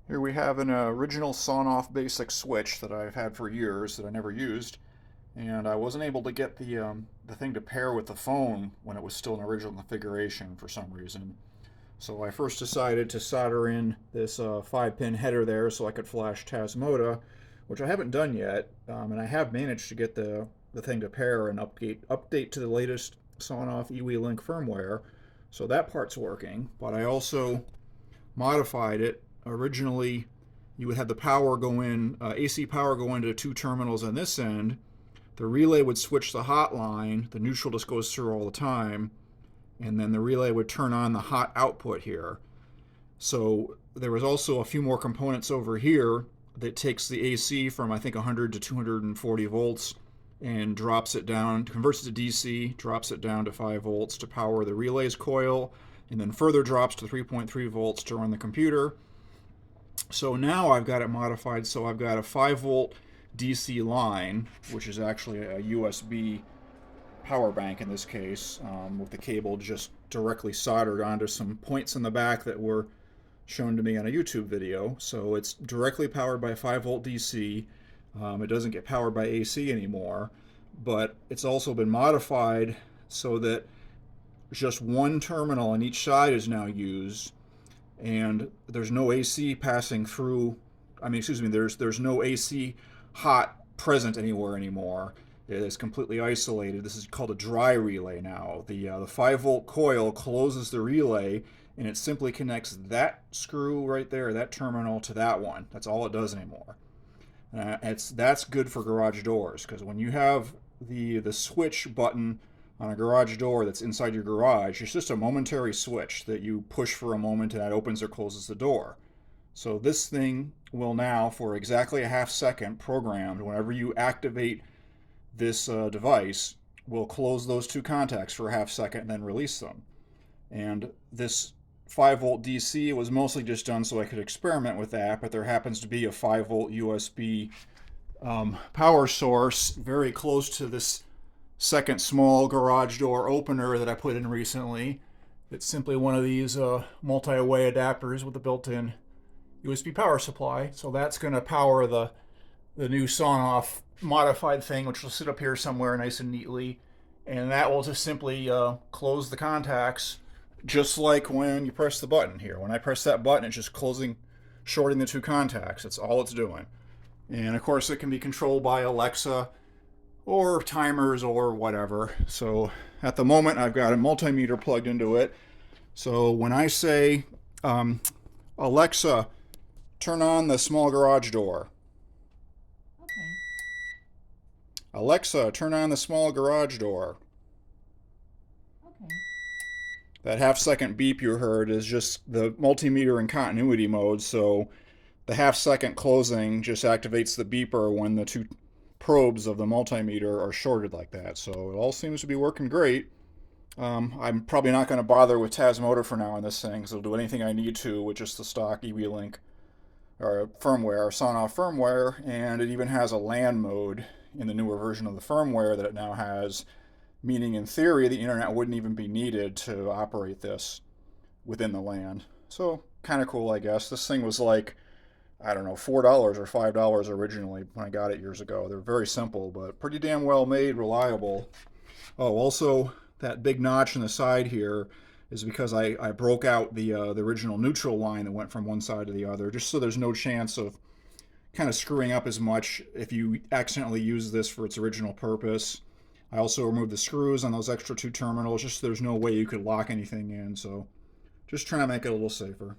Here we have an original Sonoff basic switch that I've had for years that I never used, and I wasn't able to get the thing to pair with the phone when it was still in original configuration for some reason. So I first decided to solder in this 5-pin header there so I could flash Tasmota, which I haven't done yet, and I have managed to get the thing to pair and update to the latest Sonoff EWI-Link firmware, so that part's working. But I also modified it. Originally, you would have the power go in, AC power go into two terminals on this end. The relay would switch the hot line. The neutral just goes through all the time. And then the relay would turn on the hot output here. So there was also a few more components over here that takes the AC from, I think, 100 to 240 volts and drops it down, converts it to DC, drops it down to 5 volts to power the relays coil, and then further drops to 3.3 volts to run the computer. So now I've got it modified so I've got a 5 volt DC line, which is actually a USB power bank in this case, with the cable just directly soldered onto some points in the back that were shown to me on a YouTube video. So it's directly powered by 5 volt DC. It doesn't get powered by AC anymore, but it's also been modified so that just one terminal on each side is now used, and there's no AC passing through. There's no AC hot present anywhere anymore. It is completely isolated. This is called a dry relay now. The 5 volt coil closes the relay, and it simply connects that screw right there, that terminal, to that one. That's all it does anymore. That's good for garage doors, because when you have the switch button on a garage door that's inside your garage, it's just a momentary switch that you push for a moment and that opens or closes the door. So this thing will now, for exactly a half second, programmed whenever you activate this device, will close those two contacts for a half second and then release them. And this 5 volt DC was mostly just done so I could experiment with that, but there happens to be a 5 volt USB power source very close to this second small garage door opener that I put in recently. It's simply one of these multi-way adapters with a built-in USB power supply. So that's going to power the new Sonoff modified thing, which will sit up here somewhere nice and neatly. And that will just simply close the contacts, just like when you press the button here. When I press that button, it's just shorting the two contacts. That's all it's doing. And of course, it can be controlled by Alexa or timers or whatever. So at the moment, I've got a multimeter plugged into it. So when I say, Alexa, turn on the small garage door. Okay. Alexa, turn on the small garage door. Okay. That half second beep you heard is just the multimeter in continuity mode. So the half second closing just activates the beeper when the two probes of the multimeter are shorted like that. So it all seems to be working great. I'm probably not going to bother with Tasmota for now on this thing, because it'll do anything I need to with just the stock EWI-Link or firmware, or Sonoff firmware, and it even has a LAN mode in the newer version of the firmware that it now has, meaning in theory the internet wouldn't even be needed to operate this within the LAN. So kind of cool, I guess. This thing was like, I don't know, $4 or $5 originally when I got it years ago. They're very simple, but pretty damn well made, reliable. Oh, also, that big notch in the side here is because I broke out the original neutral line that went from one side to the other, just so there's no chance of kind of screwing up as much if you accidentally use this for its original purpose. I also removed the screws on those extra two terminals, just so there's no way you could lock anything in, so just trying to make it a little safer.